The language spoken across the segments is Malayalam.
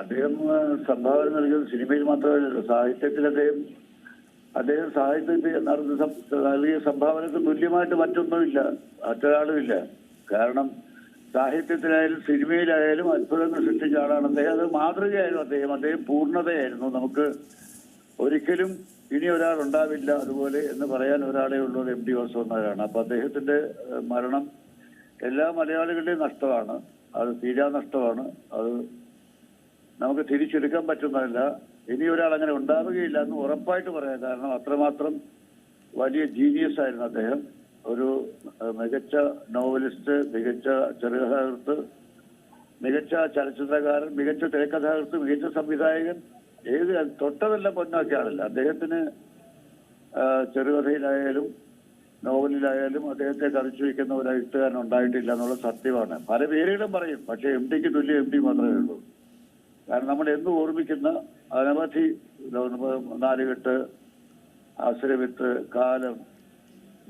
അദ്ദേഹം സംഭാവന നൽകിയത് സിനിമയിൽ മാത്രമല്ല, സാഹിത്യത്തിൽ അദ്ദേഹം സാഹിത്യത്തിൽ നൽകിയ സംഭാവനക്ക് തുല്യമായിട്ട് മറ്റൊരാളുമില്ല. കാരണം സാഹിത്യത്തിലായാലും സിനിമയിലായാലും അത്ഭുതങ്ങൾ സൃഷ്ടിച്ച ആളാണ് അദ്ദേഹം. അത് മാതൃകയായിരുന്നു അദ്ദേഹം പൂർണ്ണതയായിരുന്നു. നമുക്ക് ഒരിക്കലും ഇനി ഒരാൾ ഉണ്ടാവില്ല അതുപോലെ എന്ന് പറയാൻ ഒരാളെ ഉള്ളത് എം ടി വാസുദേവൻ നായരാണ്. അപ്പൊ അദ്ദേഹത്തിന്റെ മരണം എല്ലാ മലയാളികളുടെയും നഷ്ടമാണ്. അത് തീരാ നഷ്ടമാണ്. അത് നമുക്ക് തിരിച്ചെടുക്കാൻ പറ്റുന്നതല്ല. ഇനി ഒരാൾ അങ്ങനെ ഉണ്ടാവുകയില്ല എന്ന് ഉറപ്പായിട്ട് പറയാം. കാരണം അത്രമാത്രം വലിയ ജീനിയസ് ആയിരുന്നു അദ്ദേഹം. ഒരു മികച്ച നോവലിസ്റ്റ്, മികച്ച ചെറുകഥാകൃത്ത്, മികച്ച ചലച്ചിത്രകാരൻ, മികച്ച തിരക്കഥാകൃത്ത്, മികച്ച സംവിധായകൻ, തൊട്ടതെല്ലാം പൊന്നാക്കിയ ആളല്ല. അദ്ദേഹത്തിന് ചെറുകഥയിലായാലും നോവലിലായാലും അദ്ദേഹത്തെ കറിച്ചു വയ്ക്കുന്ന ഒരു എഴുത്തുകാരൻ ഉണ്ടായിട്ടില്ല എന്നുള്ള സത്യമാണ്. പല പേരുകളും പറയും, പക്ഷെ എം ടിക്ക് തുല്യം എം ടി മാത്രമേ ഉള്ളൂ. കാരണം നമ്മൾ എന്നും ഓർമ്മിക്കുന്ന അനവധി നാലുകെട്ട്, അസുരവിത്ത്, കാലം,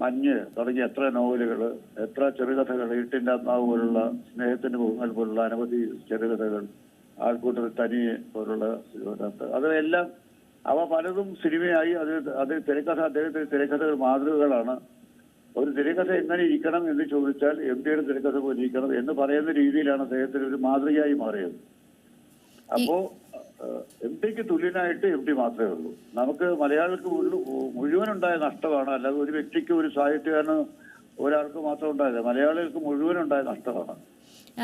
മഞ്ഞ് തുടങ്ങിയ എത്ര നോവലുകൾ, എത്ര ചെറുകഥകൾ, ഇരുട്ടിന്റെ ആത്മാവ് പോലുള്ള, സ്നേഹത്തിന്റെ മുഖങ്ങൾ പോലുള്ള അനവധി ചെറുകഥകൾ, ആൾക്കൂട്ടത്തിൽ തനിയെ പോലുള്ള അതെല്ലാം അവ പലതും സിനിമയായി. അത് അദ്ദേഹത്തിന്റെ തിരക്കഥകൾ മാതൃകകളാണ്. ഒരു തിരക്കഥ എങ്ങനെ ഇരിക്കണം എന്ന് ചോദിച്ചാൽ എം ടിയുടെ തിരക്കഥ പോലെ ഇരിക്കണം എന്ന് പറയുന്ന രീതിയിലാണ് അദ്ദേഹത്തിന് ഒരു മാതൃകയായി മാറിയത്. അപ്പോ എം ടിക്ക് തുല്യനായിട്ട് എം ടി മാത്രമേ ഉള്ളൂ. നമുക്ക് മലയാളികൾക്ക് മുഴുവനുണ്ടായ നഷ്ടമാണ്. അല്ലാതെ ഒരു വ്യക്തിക്ക്, ഒരു സാഹിത്യകാരന്, ഒരാൾക്ക് മാത്രം ഉണ്ടായത്. മലയാളികൾക്ക് മുഴുവനുണ്ടായ നഷ്ടമാണ്.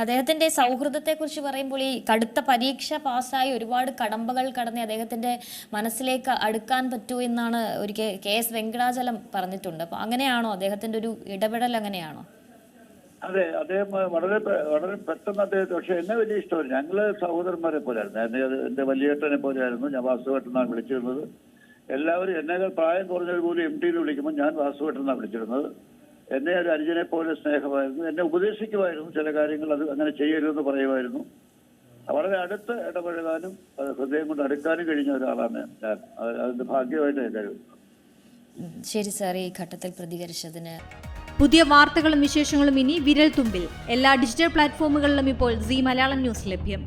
അദ്ദേഹത്തിന്റെ സൗഹൃദത്തെ കുറിച്ച് പറയുമ്പോൾ ഈ കടുത്ത പരീക്ഷ പാസ്സായി ഒരുപാട് കടമ്പകൾ കടന്ന് അദ്ദേഹത്തിന്റെ മനസ്സിലേക്ക് അടുക്കാൻ പറ്റൂ എന്നാണ് ഒരിക്കൽ KS വെങ്കടാചലം പറഞ്ഞിട്ടുണ്ട്. അപ്പൊ അങ്ങനെയാണോ അദ്ദേഹത്തിന്റെ ഒരു ഇടപെടൽ? അങ്ങനെയാണോ? അതെ, അദ്ദേഹം വളരെ പെട്ടെന്ന് അദ്ദേഹത്തെ, പക്ഷെ എന്നെ വലിയ ഇഷ്ടമായിരുന്നു. ഞങ്ങള് സഹോദരന്മാരെ പോലെയായിരുന്നു. എന്റെ വലിയേട്ടനെ പോലെയായിരുന്നു. ഞാൻ വാസുവേട്ടൻ എന്നാണ് വിളിച്ചിരുന്നത്. എല്ലാവരും എന്നേക്കാൾ പ്രായം കുറഞ്ഞവർ പോലും എം ടിന്ന് വിളിക്കുമ്പോൾ ഞാൻ വാസുവേട്ടൻ എന്നാണ് വിളിച്ചിരുന്നത്. എന്നെ ഒരു അനുജനെ പോലെ സ്നേഹമായിരുന്നു. എന്നെ ഉപദേശിക്കുമായിരുന്നു ചില കാര്യങ്ങൾ, അത് അങ്ങനെ ചെയ്യരുതെന്ന് പറയുമായിരുന്നു. വളരെ അടുത്ത് ഇടപഴകാനും ഹൃദയം കൊണ്ട് അടുക്കാനും കഴിഞ്ഞ ഒരാളാണ് ഞാൻ. അതിന്റെ ഭാഗ്യമായിട്ട് ഞാൻ കരുതുന്നു. ശരി സാർ, ഈ ഘട്ടത്തിൽ പ്രതികരിച്ചതിന്. പുതിയ വാർത്തകളും വിശേഷങ്ങളും ഇനി വിരൽ തുമ്പിൽ. എല്ലാ ഡിജിറ്റൽ പ്ലാറ്റ്ഫോമുകളിലും ഇപ്പോൾ സീ മലയാളം ന്യൂസ് ലഭ്യം.